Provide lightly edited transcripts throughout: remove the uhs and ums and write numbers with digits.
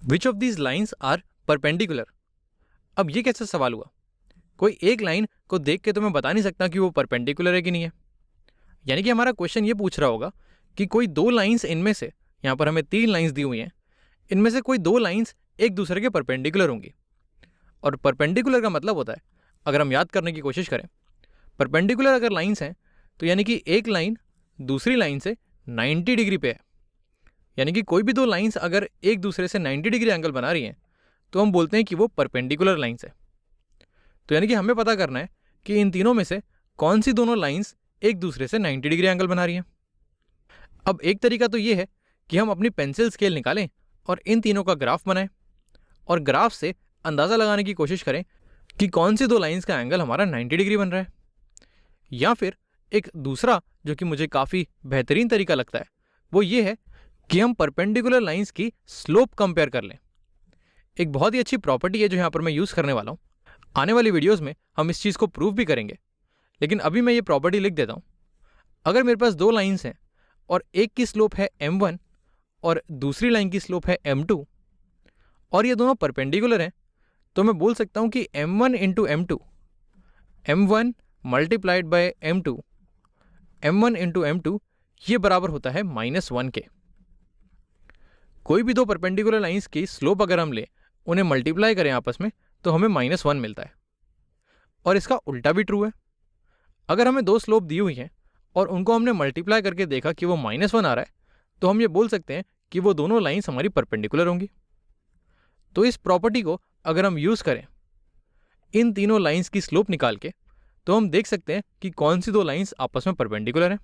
Which of these lines are perpendicular. अब ये कैसा सवाल हुआ? कोई एक लाइन को देख के तो मैं बता नहीं सकता कि वो परपेंडिकुलर है कि नहीं है। यानी कि हमारा क्वेश्चन ये पूछ रहा होगा कि कोई दो लाइन्स इनमें से, यहाँ पर हमें 3 लाइन्स दी हुई हैं, इनमें से कोई 2 लाइन्स एक दूसरे के परपेंडिकुलर होंगी। और परपेंडिकुलर का मतलब होता है, अगर हम याद करने की कोशिश करें, परपेंडिकुलर अगर लाइन्स हैं तो यानी कि एक लाइन दूसरी लाइन से 90 डिग्री पे है। यानी कि कोई भी 2 लाइन्स अगर एक दूसरे से 90 डिग्री एंगल बना रही हैं तो हम बोलते हैं कि वो परपेंडिकुलर लाइन्स है। तो यानी कि हमें पता करना है कि इन तीनों में से कौन सी दोनों लाइन्स एक दूसरे से 90 डिग्री एंगल बना रही हैं। अब एक तरीका तो ये है कि हम अपनी पेंसिल स्केल निकालें और इन तीनों का ग्राफ बनाएं और ग्राफ से अंदाज़ा लगाने की कोशिश करें कि कौन सी 2 लाइन्स का एंगल हमारा 90 डिग्री बन रहा है। या फिर एक दूसरा जो कि मुझे काफ़ी बेहतरीन तरीका लगता है वो ये है कि हम परपेंडिकुलर लाइन्स की स्लोप कंपेयर कर लें। एक बहुत ही अच्छी प्रॉपर्टी है जो यहाँ पर मैं यूज़ करने वाला हूँ। आने वाली वीडियोस में हम इस चीज़ को प्रूव भी करेंगे, लेकिन अभी मैं ये प्रॉपर्टी लिख देता हूँ। अगर मेरे पास 2 लाइन्स हैं और एक की स्लोप है m1 और दूसरी लाइन की स्लोप है m2 और ये दोनों परपेंडिकुलर हैं, तो मैं बोल सकता हूँ कि m1 into m2, m1 multiplied by m2, m1 into m2 ये बराबर होता है -1 के। कोई भी 2 परपेंडिकुलर लाइन्स की स्लोप अगर हम लें, उन्हें मल्टीप्लाई करें आपस में, तो हमें -1 मिलता है। और इसका उल्टा भी ट्रू है। अगर हमें 2 स्लोप दी हुई हैं और उनको हमने मल्टीप्लाई करके देखा कि वो -1 आ रहा है, तो हम ये बोल सकते हैं कि वो दोनों लाइन्स हमारी परपेंडिकुलर होंगी। तो इस प्रॉपर्टी को अगर हम यूज़ करें इन तीनों लाइन्स की स्लोप निकाल के, तो हम देख सकते हैं कि कौन सी 2 लाइन्स आपस में परपेंडिकुलर हैं।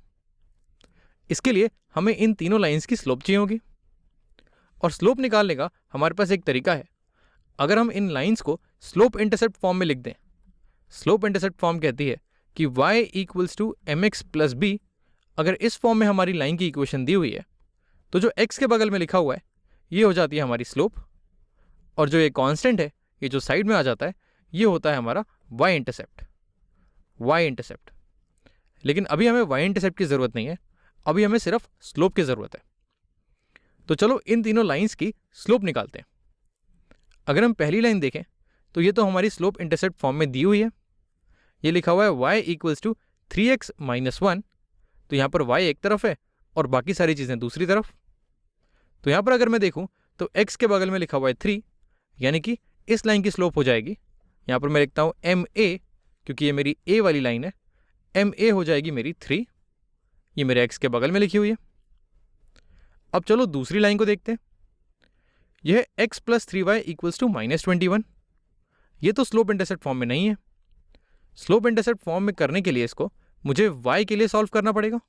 इसके लिए हमें इन तीनों लाइन्स की स्लोप चाहिए होगी और स्लोप निकालने का हमारे पास एक तरीका है। अगर हम इन लाइन्स को स्लोप इंटरसेप्ट फॉर्म में लिख दें, स्लोप इंटरसेप्ट फॉर्म कहती है कि y equals to mx plus b. अगर इस फॉर्म में हमारी लाइन की इक्वेशन दी हुई है, तो जो x के बगल में लिखा हुआ है ये हो जाती है हमारी स्लोप, और जो ये कांस्टेंट है, ये जो साइड में आ जाता है, ये होता है हमारा y इंटरसेप्ट। लेकिन अभी हमें y इंटरसेप्ट की ज़रूरत नहीं है, अभी हमें सिर्फ स्लोप की ज़रूरत है। तो चलो इन तीनों लाइन्स की स्लोप निकालते हैं। अगर हम पहली लाइन देखें तो ये तो हमारी स्लोप इंटरसेप्ट फॉर्म में दी हुई है। ये लिखा हुआ है y equals to 3x minus 1। तो यहाँ पर y एक तरफ है और बाकी सारी चीज़ें दूसरी तरफ। तो यहाँ पर अगर मैं देखूँ तो x के बगल में लिखा हुआ है 3, यानी कि इस लाइन की स्लोप हो जाएगी, यहाँ पर मैं लिखता हूँ ma, क्योंकि ये मेरी a वाली लाइन है, ma हो जाएगी मेरी 3। ये मेरे x के बगल में लिखी हुई है। अब चलो दूसरी लाइन को देखते हैं। यह है x plus 3y equals to -21। ये तो स्लोप इंटरसेप्ट फॉर्म में नहीं है। स्लोप इंटरसेप्ट फॉर्म में करने के लिए इसको मुझे y के लिए सॉल्व करना पड़ेगा।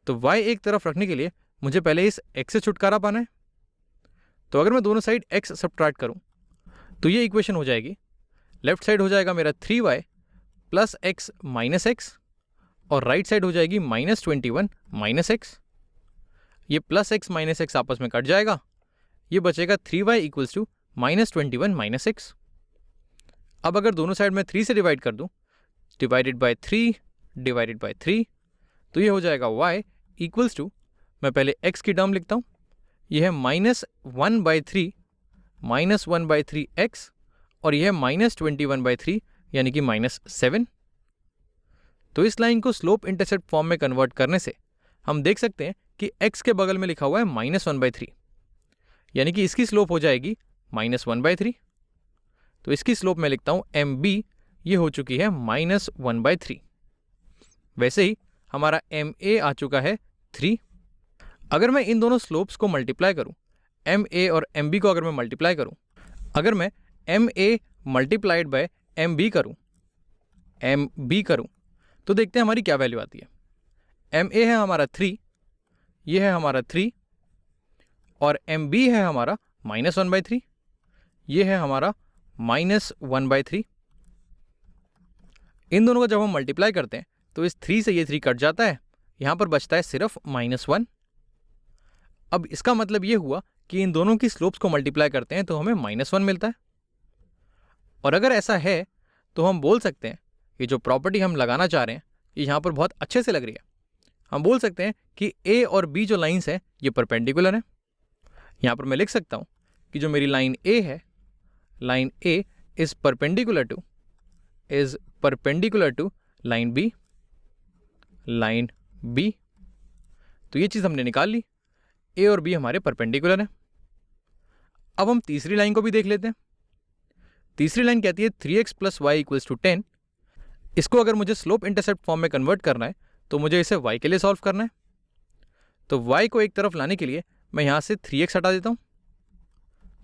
तो y एक तरफ रखने के लिए मुझे पहले इस x से छुटकारा पाना है। तो अगर मैं दोनों साइड x सब्ट्रैक्ट करूं तो ये इक्वेशन हो जाएगी, लेफ्ट साइड हो जाएगा मेरा 3y plus x minus x और राइट साइड हो जाएगी -21 माइनस एक्स। ये प्लस x माइनस एक्स आपस में कट जाएगा, ये बचेगा 3y equals to -21 minus x. अब अगर दोनों साइड में 3 से डिवाइड कर दूं, डिवाइडेड बाय 3, तो ये हो जाएगा y इक्वल्स टू, मैं पहले x की टर्म लिखता हूँ, ये है -1/3 x और यह है -21/3 यानी कि -7। तो इस लाइन को स्लोप इंटरसेप्ट फॉर्म में कन्वर्ट करने से हम देख सकते हैं कि x के बगल में लिखा हुआ है -1/3, यानी कि इसकी स्लोप हो जाएगी -1/3। तो इसकी स्लोप मैं लिखता हूँ mb, ये हो चुकी है -1/3। वैसे ही हमारा ma आ चुका है 3। अगर मैं इन दोनों स्लोप्स को मल्टीप्लाई करूँ, ma और mb को अगर मैं मल्टीप्लाई करूँ, अगर मैं ma मल्टीप्लाइड बाय mb करूँ तो देखते हैं हमारी क्या वैल्यू आती है। ma है हमारा 3, ये है हमारा 3, और mb है हमारा -1/3, ये है हमारा -1/3। इन दोनों को जब हम मल्टीप्लाई करते हैं तो इस 3 से ये 3 कट जाता है, यहाँ पर बचता है सिर्फ -1। अब इसका मतलब ये हुआ कि इन दोनों की स्लोप्स को मल्टीप्लाई करते हैं तो हमें -1 मिलता है। और अगर ऐसा है तो हम बोल सकते हैं, ये जो प्रॉपर्टी हम लगाना चाह रहे हैं ये यहाँ पर बहुत अच्छे से लग रही है। हम बोल सकते हैं कि a और b जो लाइन्स हैं ये परपेंडिकुलर हैं। यहाँ पर मैं लिख सकता हूँ कि जो मेरी लाइन ए है, line A is perpendicular to line B. तो ये चीज़ हमने निकाल ली, ए और बी हमारे परपेंडिकुलर हैं। अब हम तीसरी लाइन को भी देख लेते हैं। तीसरी लाइन कहती है 3x + y = 10। इसको अगर मुझे स्लोप इंटरसेप्ट फॉर्म में कन्वर्ट करना है तो मुझे इसे y के लिए सॉल्व करना है। तो y को एक तरफ लाने के लिए मैं यहाँ से 3x हटा देता हूँ।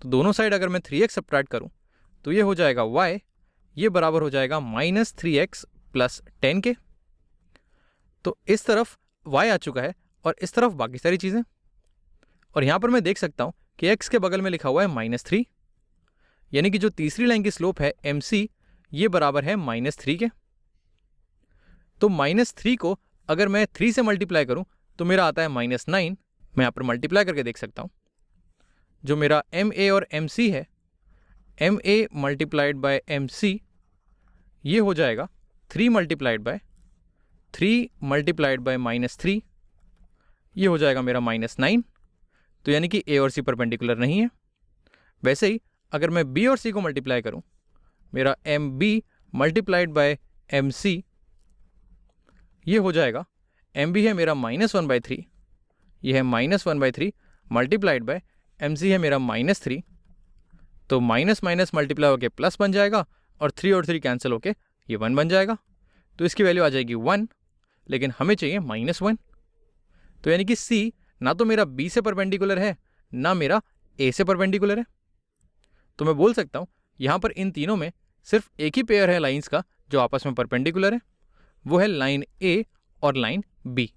तो दोनों साइड अगर मैं 3x सब्ट्रैक्ट करूँ तो ये हो जाएगा y, ये बराबर हो जाएगा -3x + 10 के। तो इस तरफ y आ चुका है और इस तरफ बाकी सारी चीज़ें। और यहाँ पर मैं देख सकता हूँ कि x के बगल में लिखा हुआ है -3, यानी कि जो तीसरी लाइन की स्लोप है MC, ये बराबर है -3 के। तो -3 को अगर मैं 3 से मल्टीप्लाई करूँ तो मेरा आता है -9। मैं यहाँ पर मल्टीप्लाई करके देख सकता हूँ। जो मेरा MA और MC है, MA × MC, ये हो जाएगा 3 × -3, ये हो जाएगा मेरा -9। तो यानी कि A और C परपेंडिकुलर नहीं है। वैसे ही अगर मैं B और C को मल्टीप्लाई करूं, मेरा MB × MC, ये हो जाएगा, MB है मेरा -1/3, ये है -1/3 × MC है मेरा -3। तो माइनस माइनस मल्टीप्लाई होकर प्लस बन जाएगा और 3 और 3 कैंसिल होके ये 1 बन जाएगा। तो इसकी वैल्यू आ जाएगी 1, लेकिन हमें चाहिए -1। तो यानी कि C ना तो मेरा B से परपेंडिकुलर है, ना मेरा A से परपेंडिकुलर है। तो मैं बोल सकता हूँ यहाँ पर इन तीनों में सिर्फ एक ही पेयर है लाइंस का जो आपस में परपेंडिकुलर है, वो है लाइन A और लाइन B।